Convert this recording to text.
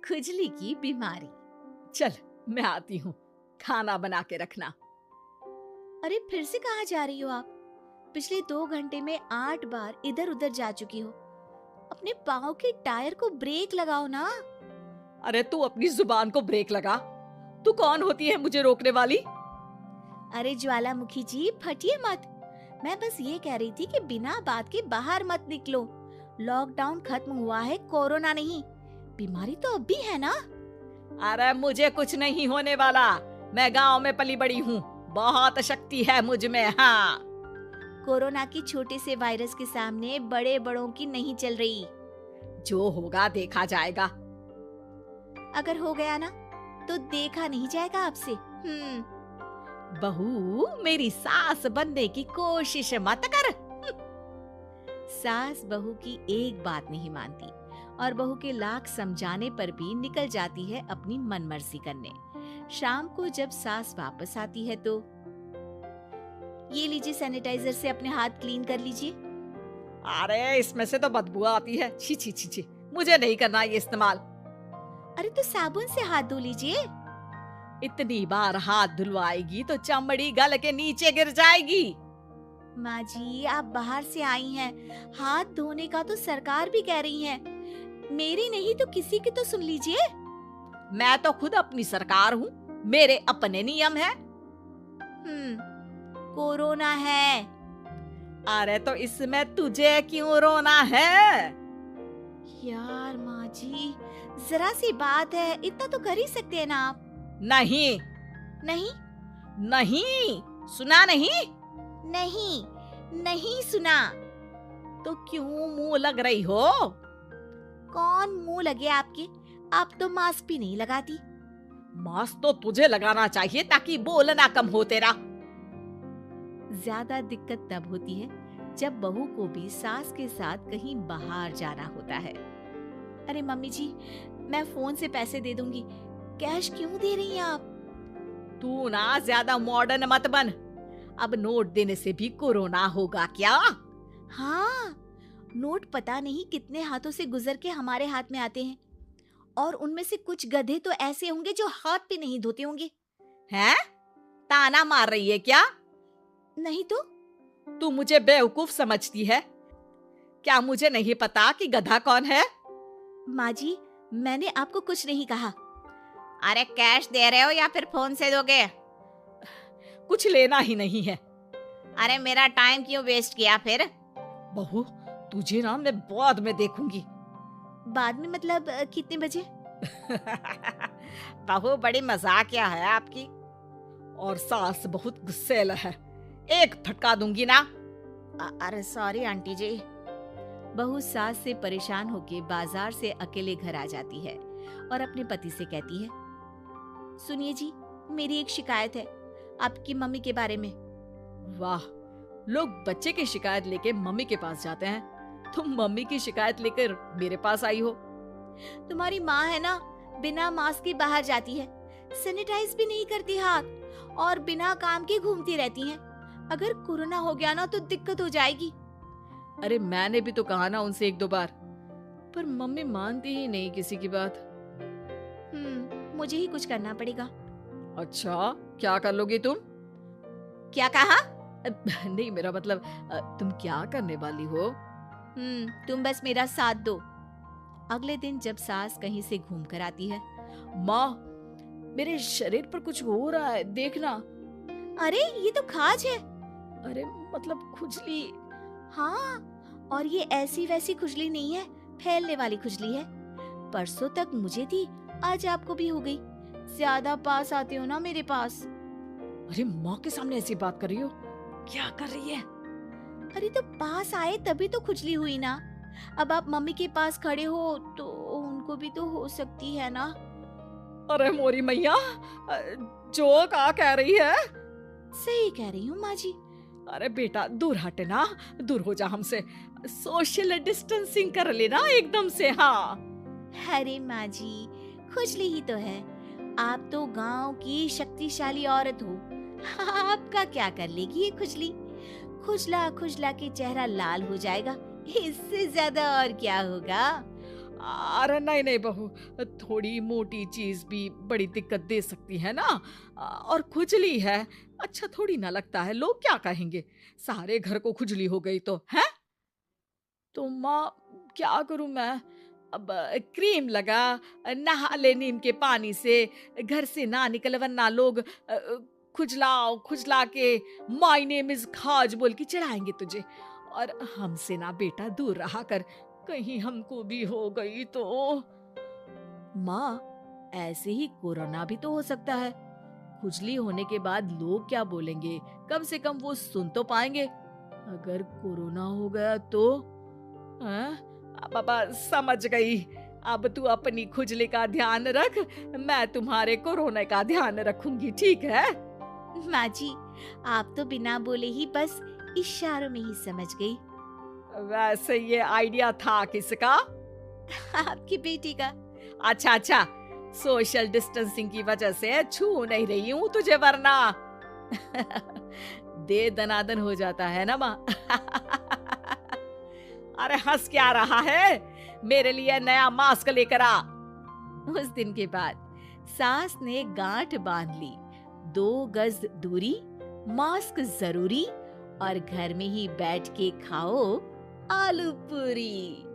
खुजली की बीमारी। चल मैं आती हूँ, खाना बना के रखना। अरे फिर से कहाँ जा रही हो आप? पिछले 2 घंटे में 8 बार इधर उधर जा चुकी हो। अपने पाँव के टायर को ब्रेक लगाओ ना। अरे तू अपनी जुबान को ब्रेक लगा। तू कौन होती है मुझे रोकने वाली? अरे ज्वालामुखी जी, फटिए मत। मैं बस ये कह रही थी कि बिना बात के बाहर मत निकलो। लॉकडाउन खत्म हुआ है, कोरोना नहीं। बीमारी तो अब भी है ना। अरे मुझे कुछ नहीं होने वाला। मैं गांव में पली बड़ी हूँ, बहुत शक्ति है मुझ में। हाँ, कोरोना की छोटे से वायरस के सामने बड़े बड़ों की नहीं चल रही। जो होगा देखा जाएगा। अगर हो गया ना तो देखा नहीं जाएगा आपसे। बहू, मेरी सास बनने की कोशिश मत कर। सास बहू की एक बात नहीं मानती और बहू के लाख समझाने पर भी निकल जाती है अपनी मनमर्जी करने। शाम को जब सास वापस आती है तो ये लीजिए, सैनिटाइजर से अपने हाथ क्लीन कर लीजिए। अरे इसमें से तो बदबू आती है। छी छी छी छी, मुझे नहीं करना ये इस्तेमाल। अरे तो साबुन से हाथ धो लीजिए। इतनी बार हाथ धुलवाएगी तो चमड़ी गल के नीचे गिर जाएगी। माँ जी, आप बाहर से आई हैं, हाथ धोने का तो सरकार भी कह रही है। मेरी नहीं तो किसी की तो सुन लीजिए। मैं तो खुद अपनी सरकार हूँ, मेरे अपने नियम है। कोरोना है। अरे तो इसमें तुझे क्यों रोना है? यार माँ जी, जरा सी बात है, इतना तो कर ही सकते हैं ना आप। नहीं नहीं नहीं, सुना नहीं? नहीं नहीं सुना। तो क्यों मुंह लग रही हो? कौन मुंह लगे आपके? आप तो मास्क भी नहीं लगाती। मास्क तो तुझे लगाना चाहिए ताकि बोलना कम हो तेरा। ज्यादा दिक्कत तब होती है जब बहू को भी सास के साथ कहीं बाहर जाना होता है। अरे मम्मी जी, मैं फोन से पैसे दे दूंगी, कैश क्यों दे रही हैं आप? तू ना ज्यादा मॉडर्न मत बन। अब नोट देने से भी कोरोना होगा क्या? हाँ, नोट पता नहीं कितने हाथों से गुजर के हमारे हाथ में आते हैं, और उनमें से कुछ गधे तो ऐसे होंगे जो हाथ भी नहीं धोते होंगे। हैं? ताना मार रही है क्या? नहीं तो। तू मुझे बेवकूफ समझती है क्या? मुझे नहीं पता कि गधा कौन है? माँ जी, मैंने आपको कुछ नहीं कहा। अरे कैश दे रहे हो या फिर फोन से दोगे? कुछ लेना ही नहीं है। अरे मेरा टाइम क्यों वेस्ट किया फिर? बहू, तुझे ना मैं बाद में देखूंगी। बाद में मतलब कितने बजे? बहू बड़ी मजाकिया है आपकी। और सास बहुत गुस्सेल है, एक फटका दूंगी ना। अरे सॉरी आंटी जी। बहू सास से परेशान होके बाजार से अकेले घर आ जाती है और अपने पति से कहती है, सुनिए जी, मेरी एक शिकायत है आपकी मम्मी के बारे में। वाह, लोग बच्चे की शिकायत लेके मम्मी के पास जाते हैं, तुम मम्मी की शिकायत लेकर मेरे पास आई हो। तुम्हारी माँ है ना, बिना मास्क के बाहर जाती है, सैनिटाइज भी नहीं करती हाथ, और बिना काम के घूमती रहती हैं। अगर कोरोना हो गया ना तो दिक्कत हो जाएगी। अरे मैंने भी तो कहा ना उनसे 1-2 बार, पर मम्मी मानती ही नहीं किसी की बात। मुझे ही कुछ करना पड़ेगा। अच्छा, क्या कर लोगी तुम? क्या कहा? नहीं, मेरा मतलब तुम क्या करने वाली हो? तुम बस मेरा साथ दो। अगले दिन जब सास कहीं से घूम कर आती है, माँ, मेरे शरीर पर कुछ हो रहा है, देखना। अरे ये तो खाज है। अरे मतलब खुजली। हाँ, और ये ऐसी वैसी खुजली नहीं है, फैलने वाली खुजली है। परसों तक मुझे थी, आज आपको भी हो गई। ज्यादा पास आते हो ना मेरे पास। अरे माँ के सामने ऐसी बात कर रही हो? क्या कर रही है? अरे तो पास आए तभी तो खुजली हुई ना। अब आप मम्मी के पास खड़े हो तो उनको भी तो हो सकती है ना। अरे मोरी मैया, जो क्या कह रही है? सही कह रही हूँ माँ जी। अरे बेटा, दूर हटे ना, दूर हो जा हमसे। सोशल डिस्टेंसिंग कर लेना एकदम से। हाँ। अरे माँ जी, खुजली ही तो है। आप तो गांव की शक्तिशाली औरत हो, आपका क्या कर लेगी ये खुजली? खुजला खुजला के चेहरा लाल हो जाएगा, इससे ज्यादा और क्या होगा? अरे नहीं नहीं बहू, थोड़ी मोटी चीज भी बड़ी दिक्कत दे सकती है ना। और खुजली है, अच्छा थोड़ी ना लगता है, लोग क्या कहेंगे, सारे घर को खुजली हो गई तो है। तो माँ क्या करूं मैं, अब क्रीम लगा, नहा ले नीम के पानी से, घर से ना निकल वरना लोग खुजलाओ खुजला के माय नेम इज खाज बोल के चढ़ाएंगे तुझे। और हमसे ना बेटा दूर रहा कर, कहीं हमको भी हो गई तो। माँ, ऐसे ही कोरोना भी तो हो सकता है। खुजली होने के बाद लोग क्या बोलेंगे, कम से कम वो सुन तो पाएंगे। अगर कोरोना हो गया तो? हाँ, बाबा समझ गई, अब तू अपनी खुजली का ध्यान रख, मैं तुम्हारे कोरोना का ध्यान रखूंगी, ठीक है। माँ जी, आप तो बिना बोले ही बस इशारों में ही समझ गई। वैसे ये आइडिया था किसका? आपकी बेटी का। अच्छा अच्छा, सोशल डिस्टेंसिंग की वजह से छू नहीं रही हूँ तुझे वरना दे दनादन हो जाता है ना माँ। अरे हंस क्या रहा है, मेरे लिए नया मास्क लेकर आ। उस दिन के बाद सास ने गांठ बांध ली, 2 गज दूरी, मास्क जरूरी, और घर में ही बैठ के खाओ आलू पूरी।